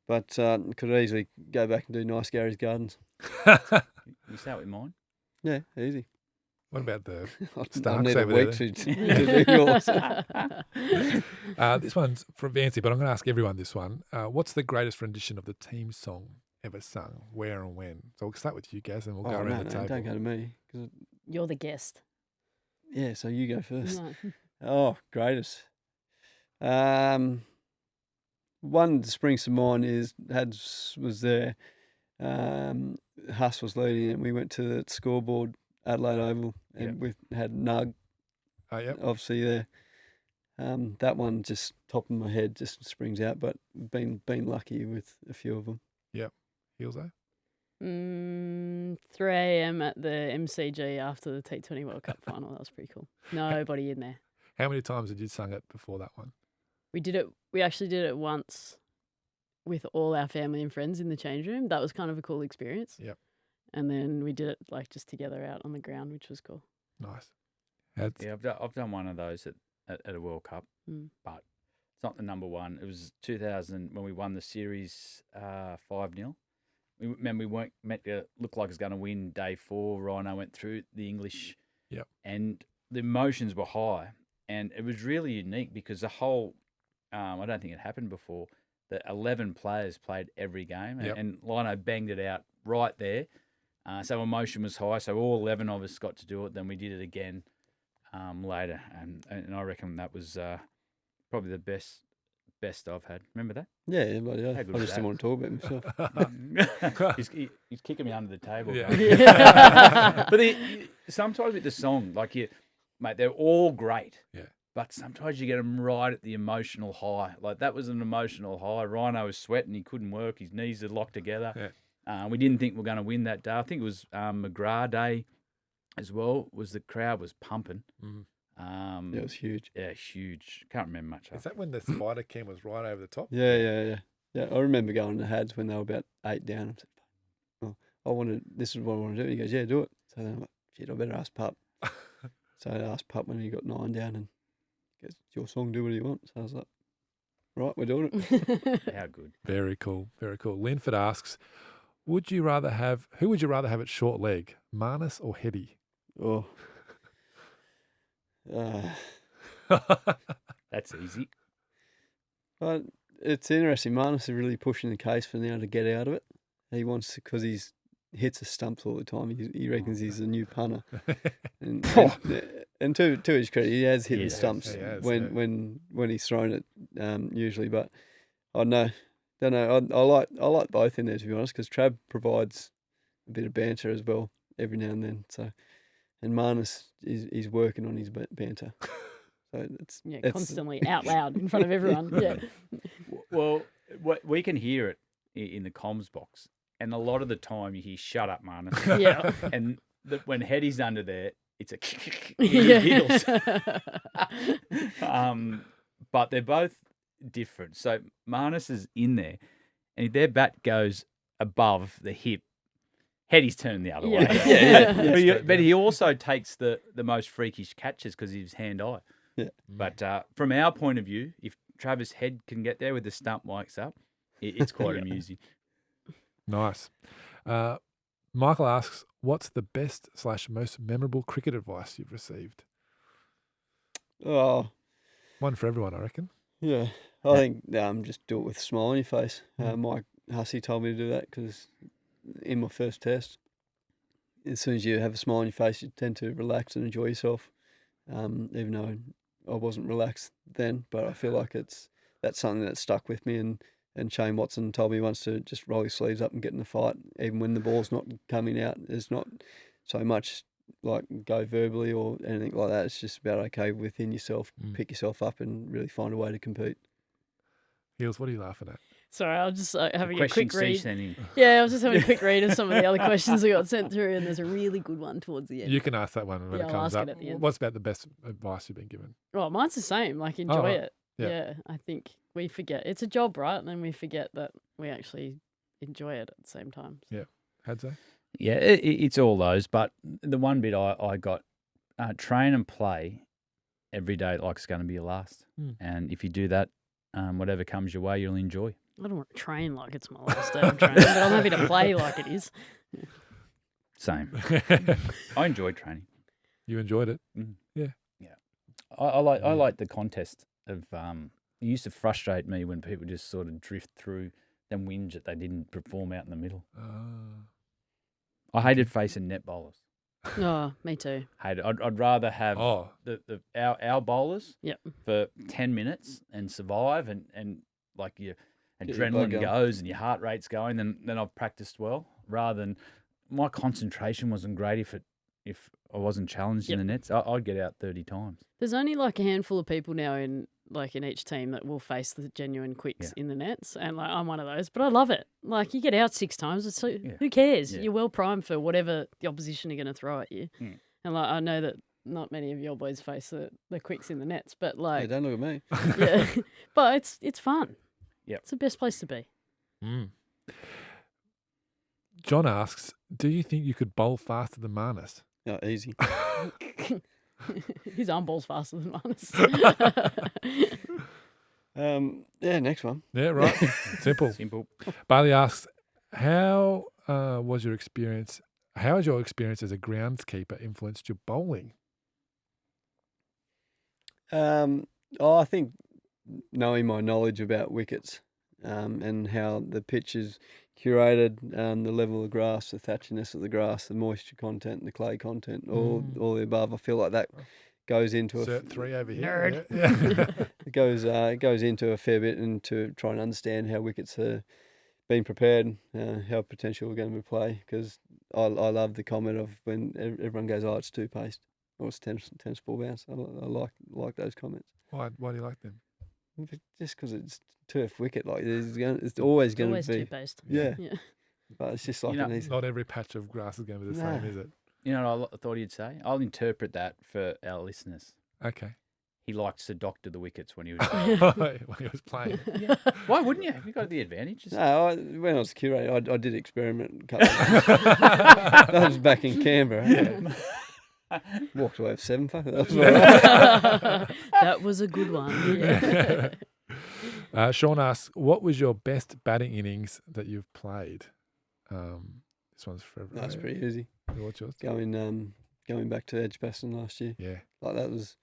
But could easily go back and do Nice Gary's Gardens. You start with mine? Yeah, easy. What about the I Starks need a over week there? to do yours. This one's from Vancy, but I'm going to ask everyone this one. What's the greatest rendition of the team song ever sung? Where and when? So we'll start with you, Gaz, and we'll go around the table. Don't go to me. You're the guest. Yeah, so you go first. No. Oh, greatest. One that springs to mind is Hads was there. Huss was leading, and we went to the scoreboard, Adelaide Oval, and we had Nug. Oh, yep. Obviously there. That one just top of my head just springs out, but been lucky with a few of them. Yep. Heels though? 3 a.m. at the MCG after the T20 World Cup final. That was pretty cool. Nobody in there. How many times had you sung it before that one? We did it. We actually did it once with all our family and friends in the change room. That was kind of a cool experience. Yep. And then we did it like just together out on the ground, which was cool. Nice. Hads? Yeah, I've done one of those at a World Cup, but it's not the number one. It was 2000 when we won the series 5-0. We weren't meant to look like it was going to win day 4. Rhino went through the English. Yep. And the emotions were high. And it was really unique because the whole, I don't think it happened before, that 11 players played every game. Yep. And Lino banged it out right there. So emotion was high. So all 11 of us got to do it. Then we did it again later. And I reckon that was probably the best I've had. Remember that? Yeah, but How I good was just didn't that? want to talk about myself. He's kicking me under the table. Yeah. mate. Yeah. But sometimes with the song, mate, they're all great. Yeah. But sometimes you get them right at the emotional high. Like that was an emotional high. Rhino was sweating. He couldn't work. His knees had locked together. Yeah. We didn't think we were going to win that day. I think it was McGrath Day as well. The crowd was pumping. Mhm. It was huge. Yeah, huge. Can't remember much. Is that when the spider cam was right over the top? Yeah. I remember going to Hads when they were about 8 down. I said, this is what I want to do. He goes, yeah, do it. So then I'm like, shit, I better ask Pup. So I asked Pup when he got 9 down, and he goes, it's your song, do what you want. So I was like, right, we're doing it. How good. Very cool. Very cool. Linford asks, who would you rather have at short leg, Marnus or Heady? Oh. That's easy. But it's interesting. Marnus is really pushing the case for now to get out of it. He wants to, because he's hits the stumps all the time. He reckons he's a new punter. And to his credit, he has hit the stumps he has, when he's thrown it usually. But I don't know. I like both in there, to be honest, because Trav provides a bit of banter as well every now and then. So, and Marnus is working on his banter. So it's constantly out loud in front of everyone. Yeah. Well, we can hear it in the comms box, and a lot of the time you hear "Shut up, Marnus." Yeah. And when Heady's under there, it's a Yeah. giggles. But they're both different. So Marnus is in there, and if their bat goes above the hip, Heady's turned the other way. Yeah. But he also takes the most freakish catches because he's hand-eye. Yeah. But from our point of view, if Travis Head can get there with the stump mics up, it's quite amusing. Nice. Michael asks, what's the best / most memorable cricket advice you've received? Oh, One for everyone, I reckon. yeah. I think just do it with a smile on your face. Mike Hussey told me to do that because in my first test, as soon as you have a smile on your face, you tend to relax and enjoy yourself. Even though I wasn't relaxed then, but I feel like that's something that stuck with me. And Shane Watson told me once to just roll your sleeves up and get in the fight, even when the ball's not coming out. There's not so much like go verbally or anything like that. It's just about within yourself, pick yourself up and really find a way to compete. Heels, what are you laughing at? Sorry, I was just having a Question quick read. sending. Yeah, I was just having a quick read of some of the other questions we got sent through, and there's a really good one towards the end. You can ask that one when Yeah, it I'll comes ask up. it at the end. What's about the best advice you've been given? Well, mine's the same. Like, enjoy right. it. Yeah. I think we forget it's a job, right? And then we forget that we actually enjoy it at the same time. Hadzo? Yeah, it's all those. But the one bit I got, train and play every day like it's going to be your last. And if you do that, whatever comes your way, you'll enjoy. I don't want to train like it's my last day of training, but I'm happy to play like it is. Same. I enjoyed training. You enjoyed it? I like the contest of. It used to frustrate me when people just sort of drift through and whinge that they didn't perform out in the middle. I hated facing net bowlers. Oh, me too. I'd rather have our bowlers Yep. for 10 minutes and survive and like your Get your adrenaline blood going. goes and your heart rate's going, then I've practiced well, rather than my concentration wasn't great if I wasn't challenged in the nets. I'd get out 30 times. There's only like a handful of people now in each team that will face the genuine quicks in the nets, and like I'm one of those. But I love it. Like you get out 6 times, it's who cares? Yeah. You're well primed for whatever the opposition are going to throw at you. And like I know that not many of your boys face the quicks in the nets, but Hey, like don't look at me. yeah, but it's fun. Yep. It's the best place to be. John asks, do you think you could bowl faster than Marnus? No, easy. His arm ball's faster than mine. Next one. Yeah, right. Simple. Simple. Bailey asks, how was your experience? How has your experience as a groundskeeper influenced your bowling? I think knowing my knowledge about wickets and how the pitch is curated, the level of grass, the thatchiness of the grass, the moisture content, the clay content, all the above. I feel like that goes into Cert 3 over here. Yeah. it goes into a fair bit into trying to understand how wickets are being prepared, how potential we're going to play. Because I love the comment of when everyone goes, "Oh, it's two paced," or "It's tennis ball bounce." I like those comments. Why do you like them? Just because it's turf wicket, like it's always going to be two-paced. yeah. Yeah. But it's just like You know, an easy. Not every patch of grass is going to be the No. same, is it? You know what I thought he'd say? I'll interpret that for our listeners. Okay. He likes to doctor the wickets when he was. When he was playing. Why wouldn't you? You got the advantage. No, when I was curator, I did experiment a couple of times. That was back in Canberra. Walked away with 7. Fuck, that was all right. That was a good one. Yeah. Sean asks, what was your best batting innings that you've played? This one's for everyone. That's pretty easy. What's yours? Going back to Edgbaston last year. Yeah. Like that was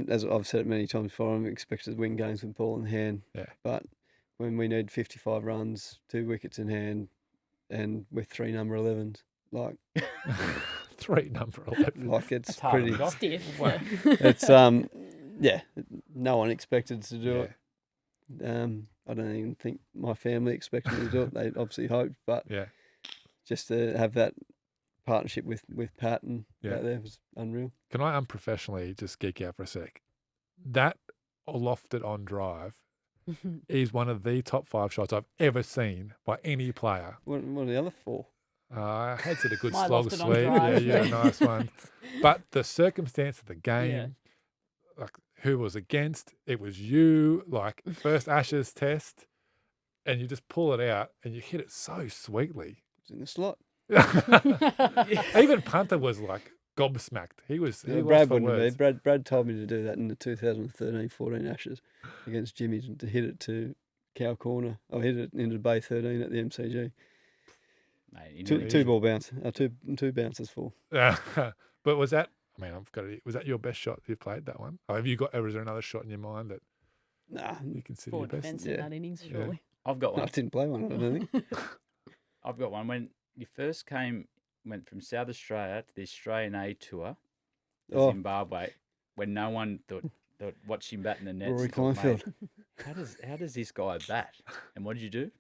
as I've said it many times before, I'm expected to win games with ball in hand. Yeah. But when we need 55 runs, 2 wickets in hand, and with 3 number 11s, like 3 number 11. like it's That's hard pretty to Stiff. Wow. it's no one expected to do it. I don't even think my family expected me to do it. They obviously hoped, but Yeah. just to have that partnership with Pat and Yeah. out there was unreal. Can I unprofessionally just geek out for a sec? That lofted on drive is one of the top 5 shots I've ever seen by any player. What are the other 4? Heads at a good My slog lofted on sweep. drive. Yeah, nice one. But the circumstance of the game, Yeah. like who was against, it was you, like first Ashes test, and you just pull it out and you hit it so sweetly. It was in the slot. Even Punter was like gobsmacked. He was Brad for wouldn't words. be. Brad told me to do that in the 2013-14 Ashes against Jimmy to hit it to cow corner. I hit it into Bay 13 at the MCG. Mate, you know, Two ball bounce. Two bounces full. But was that? I mean, was that your best shot you played that one? Or have you got? Or is there another shot in your mind that Nah, you consider Poor your best? defence in Yeah. that innings, Yeah. surely. I've got I one. didn't play one. I don't think. I've got one. When you first went from South Australia to the Australian A tour, to Oh. Zimbabwe, when no one thought watched him bat in the nets. Rory and thought, Kleinfeld. "Mate, how does this guy bat? And what did you do?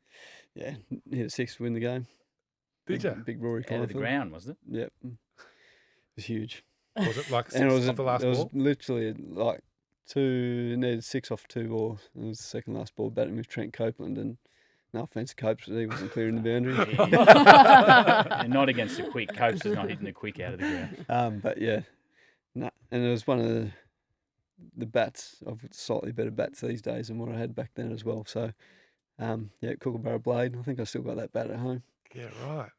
Yeah, hit a 6 to win the game. Did you? Big Rory Out of the Kleinfeld. ground, wasn't it? Yep. It was huge. Was it like And it 6 was off the last it was ball? literally like needed 6 off 2 balls. It was the second last ball batting with Trent Copeland, and no offence to Copes, but he wasn't clearing the boundary. And not against the quick. Copes is not hitting the quick out of the ground. But yeah, no, and it was one of the bats. I've got slightly better bats these days than what I had back then as well. So, Kookaburra blade. I think I still got that bat at home. Yeah, right.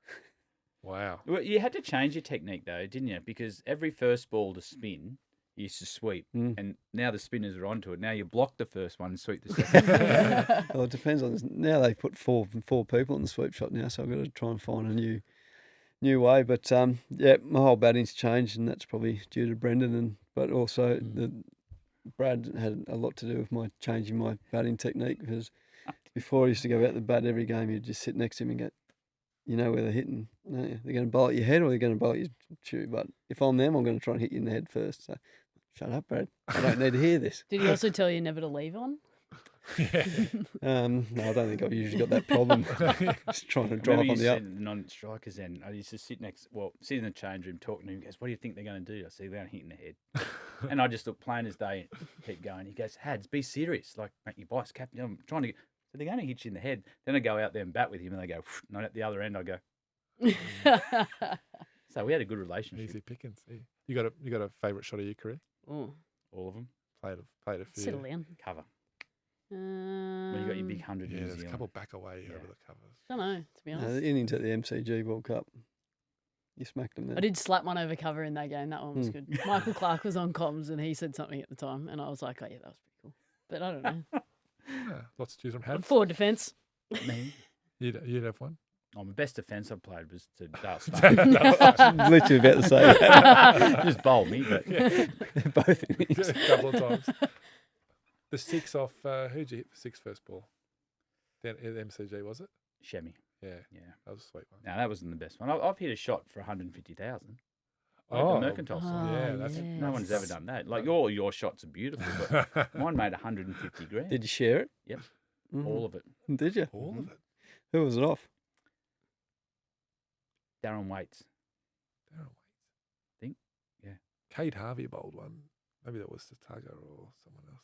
Wow. Well, you had to change your technique though, didn't you? Because every first ball to spin, you used to sweep, and now the spinners are onto it. Now you block the first one and sweep the second. Well, it depends on this. Now they put four people in the sweep shot now, so I've got to try and find a new way. But my whole batting's changed, and that's probably due to Brendan, but also Brad had a lot to do with my changing my batting technique, because before I used to go out the bat every game, you'd just sit next to him and go, you know where they're hitting, don't you? They're going to bowl at your head or they're going to bowl at your shoe. But if I'm them, I'm going to try and hit you in the head first. So shut up, Brad. I don't need to hear this. Did he also tell you never to leave on? No, I don't think I've usually got that problem. Just trying to drive on the up. Non-strikers then. I used to sit in the change room talking to him. He goes, what do you think they're going to do? I said, they're going to hit in the head. And I just look plain as day, keep going. He goes, Hads, be serious. Like, mate, your vice captain. I'm trying to get... So they're going to hit you in the head. Then I go out there and bat with him, and they go, not at the other end. I go. So we had a good relationship. Easy pickings. Yeah. You got a favourite shot of your career? Oh, All of them. Played a few. settle down. Cover. When you got your big 100 Yeah, New there's a Zealand. couple back away over the covers. I don't know, to be No, honest. the innings at the MCG World Cup. You smacked them there. I did slap one over cover in that game. That one was good. Michael Clark was on comms and he said something at the time, and I was like, oh, yeah, that was pretty cool. But I don't know. Yeah, lots to choose from. Hads. Forward defence. Me. You'd have one. Oh, my best defence I played was to Dale Literally about to say that. Just bowl me, but Both innings. A couple of times. The six off, who'd you hit for six first ball? Then at MCG, was it? Shemmy. Yeah, Yeah. that was a sweet one. No, that wasn't the best one. I've hit a shot for 150,000. Oh. The mercantile side. Yeah, that's No one's ever done that. Like your shots are beautiful, but mine made 150 grand. Did you share it? Yep. Mhm. All of it. Did you? all of it. Who was it off? Darren Waits. Darren Waits. Think, yeah. Cade Harvey bowled one. Maybe that was the Tugger or someone else.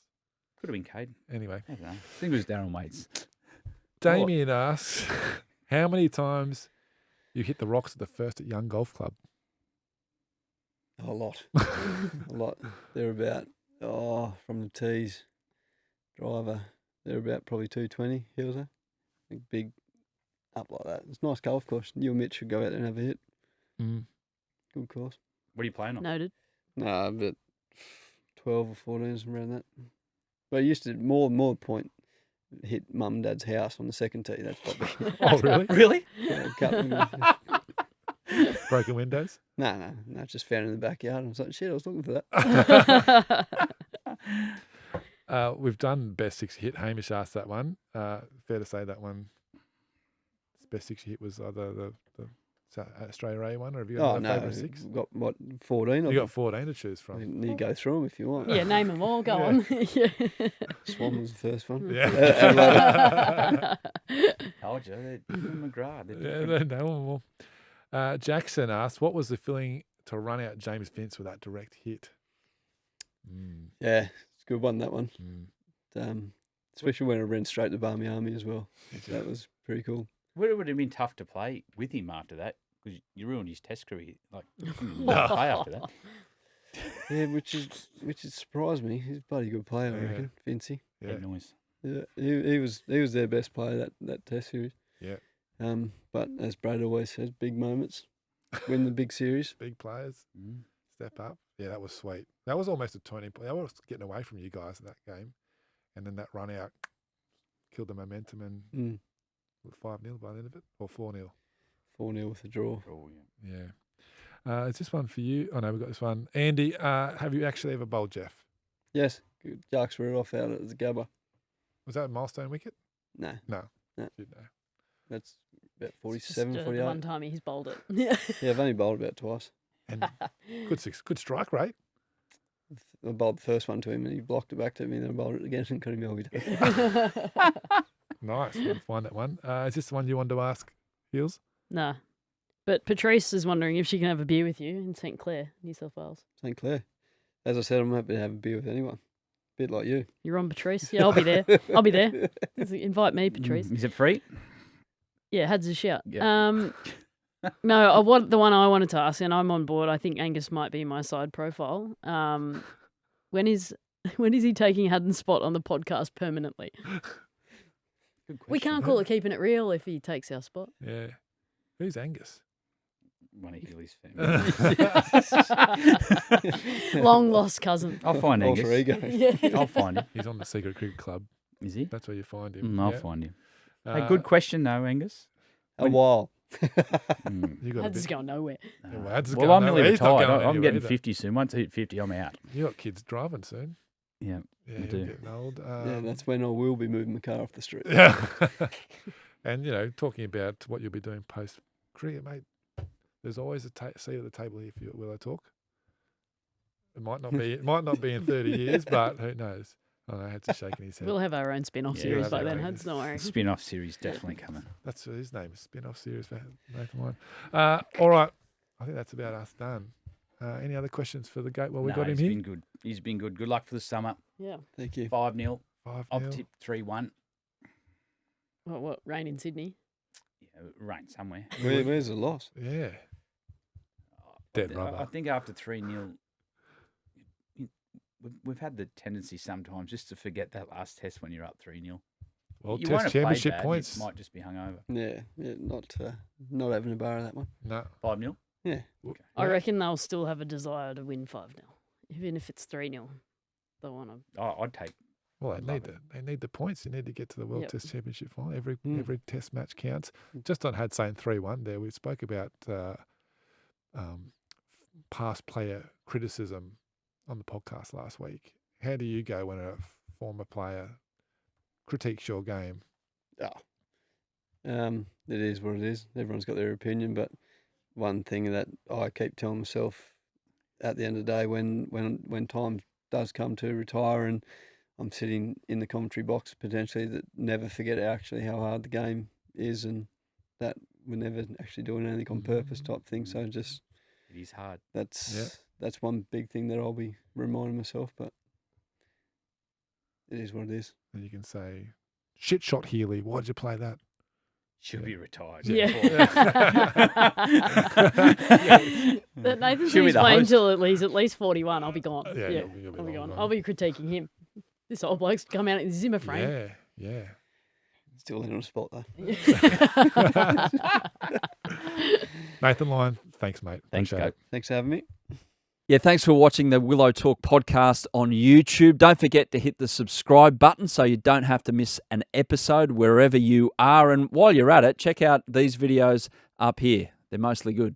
Could have been Caden. Anyway, I don't know. I think it was Darren Waits. Damien asks, how many times you hit the rocks at the first at Young Golf Club? A lot. A lot. They're about, from the tees, driver, they're about probably 220, hills are. Big up like that. It's a nice golf course. You and Mitch should go out there and have a hit. Mm. Good course. What are you playing on? Noted. No, about 12 or 14, something around that. But I used to, more point, hit mum and dad's house on the second tee. That's probably... Oh, really? Really? Broken windows? No, just found it in the backyard. I was like, shit, I was looking for that. We've done best six hit. Hamish asked that one. Fair to say that one, best six hit was either the Australia A one, or have you got another favourite six? Got what, 14? You got 14 to choose from. You go through them if you want. Yeah, name them all. Go on. Yeah. Swan was the first one. Yeah. Told you. They're McGrath. Yeah, they know them all. Jackson asked, what was the feeling to run out James Vince with that direct hit? Yeah, it's a good one, that one. Mm. Especially when I ran straight to Barmy Army as well. That was pretty cool. Would it have been tough to play with him after that? Because you ruined his test career. Like, play after that. Yeah, which is surprised me. He's a bloody good player, I reckon, Vincey. Yeah. Head noise. Yeah, he was their best player that test series. Yeah. But as Brad always says, big moments win the big series. Big players step up. Yeah, that was sweet. That was almost a turning point. I was getting away from you guys in that game, and then that run out killed the momentum and 5-0 by the end of it, or 4-0. 4-0 with a draw. Oh, yeah. Yeah. Is this one for you? Oh no, we've got this one. Andy, have you actually ever bowled Jeff? Yes, good. Jarks were off out at the Gabba. Was that a milestone wicket? No. No. No. You'd know. That's about It's just, 47, the 48. one time he's bowled it. Yeah. Yeah, I've only bowled about twice. And good strike rate. I bowled the first one to him and he blocked it back to me, and then I bowled it again and got him over. Nice. We'll find that one. Is this the one you wanted to ask, Heels? Nah. But Patrice is wondering if she can have a beer with you in St. Clair, New South Wales. St. Clair. As I said, I'm happy to have a beer with anyone. Bit like you. You're on, Patrice? Yeah, I'll be there. I'll be there. Invite me, Patrice. Is it free? Yeah, Had's a shout. Yeah. No, the one I wanted to ask, and I'm on board. I think Angus might be my side profile. When is When is he taking Haddon's spot on the podcast permanently? Good question. We can't call it keeping it real if he takes our spot. Yeah. Who's Angus? One of Healy's family. Long lost cousin. I'll find Angus. Alter ego. Yeah. I'll find him. He's on the Secret Cricket Club. Is he? That's where you find him. I'll Yeah. find him. Hey, good question though, Angus. A while. You got a Haddon's bit. going nowhere. Yeah, well, Haddon's Well, going I'm nearly nowhere. He's not retired. going I'm anywhere getting either. 50 soon. Once I hit 50, I'm out. You got kids driving soon. Yeah. Yeah, I you're do. getting old. Yeah, that's when I will be moving the car off the street. Yeah. And, talking about what you'll be doing post cricket, mate, there's always a seat at the table here for you at Willow Talk. It might not be in 30 years, but who knows? I know, Had's shaking his head. We'll have our own spin-off Yeah, series we'll by have then, our own. Hads. Don't worry. Spin-off series definitely coming. That's his name, spin-off series for Nathan Lyon. All right. I think that's about us done. Any other questions for the GOAT while we got him he's here? been good. He's been good. Good luck for the summer. Yeah. Thank you. 5-0. 5-0. I've tipped 3-1. What? Rain in Sydney? Yeah, rain somewhere. Where's the loss? Yeah. Dead rubber. I think after 3-0, we've had the tendency sometimes just to forget that last test when you're up 3-0. Well, You won't Test have played Championship bad, points. You might just be hungover. Yeah, not having a bar of that one. No. 5-0? Yeah. I reckon they'll still have a desire to win 5-0. Even if it's 3-0. They'll want to. Oh, I'd take. Well, I'd they love need the points. You need to get to the World Yep. Test Championship final. Every Test match counts. Mm. Just on Had saying 3-1 there, we spoke about past player criticism on the podcast last week. How do you go when a former player critiques your game? It is what it is. Everyone's got their opinion, but one thing that I keep telling myself at the end of the day, when time does come to retire and I'm sitting in the commentary box potentially, that never forget actually how hard the game is and that we're never actually doing anything on purpose type thing. So just It is hard. that's one big thing that I'll be reminding myself, but it is what it is. And you can say, shit shot Healy, why'd you play that? She'll be retired. Yeah. That Nathan's She'll be he's the playing host. till he's at least 41. I'll be gone. Yeah, Yeah, you'll be I'll be long gone. gone. I'll be critiquing him. This old bloke's come out in his Zimmer frame. Yeah. Still in on a spot though. Nathan Lyon, thanks, mate. Thanks, Appreciate Goat. it. Thanks for having me. Yeah, thanks for watching the Willow Talk podcast on YouTube. Don't forget to hit the subscribe button so you don't have to miss an episode wherever you are. And while you're at it, check out these videos up here. They're mostly good.